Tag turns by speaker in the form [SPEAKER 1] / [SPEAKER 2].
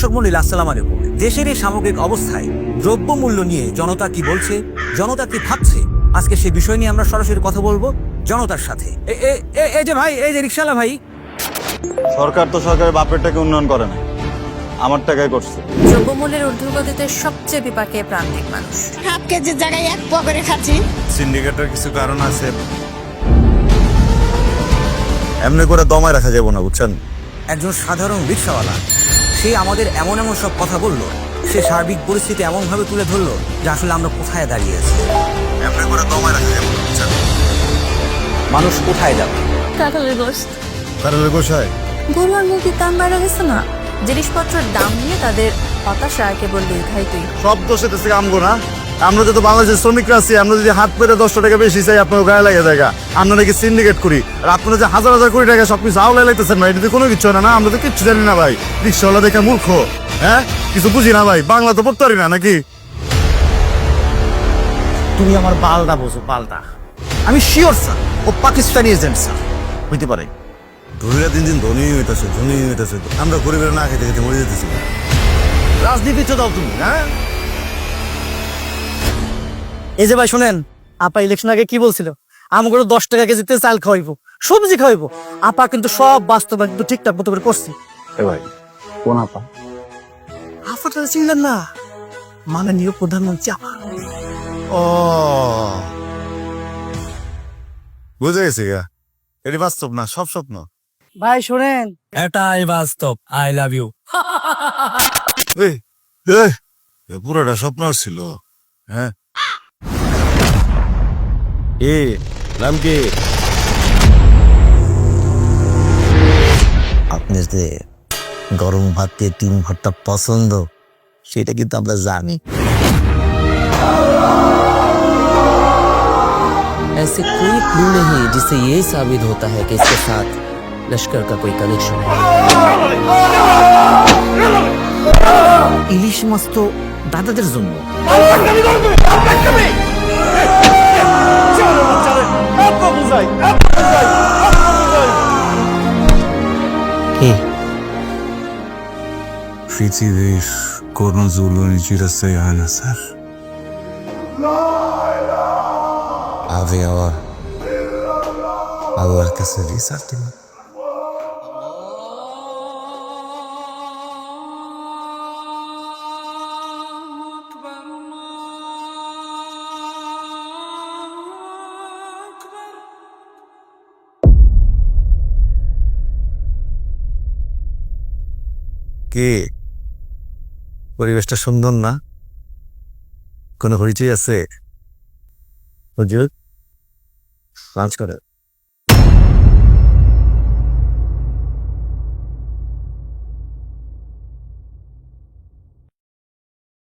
[SPEAKER 1] দর্শক মণ্ডলী আসসালামু আলাইকুম। দেশের এই সামগ্রিক অবস্থায় দ্রব্যমূল্য নিয়ে জনতা কি বলছে, জনতা কি ভাবছে, আজকে সেই বিষয় নিয়ে আমরা সরাসরি কথা বলবো জনতার সাথে। এই যে ভাই, এই যে রিকশাওয়ালা ভাই।
[SPEAKER 2] সরকার তো সরকারের বাপের টাকা উন্নয়ন করে না, আমার টাকায় করছে।
[SPEAKER 3] দ্রব্যমূল্যের ঊর্ধ্বগতিতে সবচেয়ে বিপাকে প্রান্তিক মানুষ।
[SPEAKER 4] হাফ কেজির জায়গায় এক পোয়া করে খাচ্ছি।
[SPEAKER 2] সিন্ডিকেটের কিছু কারণ আছে, এমনি করে দমায় রাখা যাবে না, বুঝছেন?
[SPEAKER 1] একজন সাধারণ রিকশাওয়ালা, সে আমাদের এমন এমন সব কথা বললো, সে সার্বিক পরিস্থিতি এমনভাবে তুলে ধরলো যে আসলে আমরা কোথায় দাঁড়িয়ে আছি।
[SPEAKER 2] এমনি করে দমায় রাখা যাবে না, বুঝছেন?
[SPEAKER 1] মানুষ কোথায় যাবে?
[SPEAKER 3] কাঁঠালের গোশত,
[SPEAKER 2] কারণ গোসায়
[SPEAKER 3] গরু আর মুরগির দাম বেড়ে গেছে না, জিনিসপত্রের দাম নিয়ে তাদের হতাশা কেবল দীর্ঘায়িতই।
[SPEAKER 2] সব দোষে দেশে আমগো না। আমরা যদি বাংলাদেশের শ্রমিকরা আছি, আমরা যদি হাত পেরে 10 টাকা বেশি চাই, আপনার গায়ে লাগে জায়গা, আমরা নাকি সিন্ডিকেট করি। আর আপনারা যে হাজার হাজার কোটি টাকা সবকিছু আওলাই লাগতেছেন ভাই, এটা কোনো কিছু না। আমরা তো কিচ্ছু জানি না ভাই, রিক্সাওয়ালা দেখে মূর্খ। হ্যাঁ, কিছু বুঝি না ভাই, বাংলা তো পড়তে পারি না নাকি?
[SPEAKER 5] তুমি আমার বালটা বোঝো, বালটা। আমি শিওর স্যার ও পাকিস্তানি এজেন্ট স্যার হইতে পারে।
[SPEAKER 2] ধনীরা দিন দিন ধনী হইতেছে, ধনী হইতেছে, আমরা গরিবের না খেতে খেতে মরে যেতেছি।
[SPEAKER 5] রাজনীতি তো দাও তুমি। হ্যাঁ, এই যে ভাই শোনেন, আপা ইলেকশন আগে কি বলছিল, আমাকে 10 টাকা কেজিতে চাল খাওয়াইবো, সবজি খাওয়াইবো। আপা কিন্তু সব বাস্তবায়ন কিন্তু ঠিকঠাক মতো করে করছি।
[SPEAKER 2] এ ভাই, কোন আপা?
[SPEAKER 5] আপাটা চিনলেন না? মাননীয় প্রধানমন্ত্রী আপা।
[SPEAKER 2] ও, বুঝে গেছি গা, এটি বাস্তব না, সব স্বপ্ন।
[SPEAKER 5] ভাই শোনেন,
[SPEAKER 1] এটাই বাস্তব। I love you.
[SPEAKER 2] এই, পুরোটা স্বপ্ন ছিল। হ্যাঁ, নাম কি?
[SPEAKER 6] আপনার যে গরম ভাত দিয়ে ডিম ভর্তা পছন্দ, সেটা কিন্তু আমরা জানি।
[SPEAKER 7] ऐसे कोई क्लू नहीं जिससे ये साबित होता है कि इसके साथ लश्कर का कोई कनेक्शन है।
[SPEAKER 5] ইলিশ মাছ তো দাদাদের জন্য।
[SPEAKER 6] কে?
[SPEAKER 8] পৃথিবীর কোন জুলুনি চিরস্থায়ী হয় না স্যার।
[SPEAKER 6] আমি আমার আল্লাহর কাছে রিসার্চ দিলাম।
[SPEAKER 2] কি পরিবেশটা সুন্দর না? কোনো হইচই আছে? হুজুর লাঞ্চ করে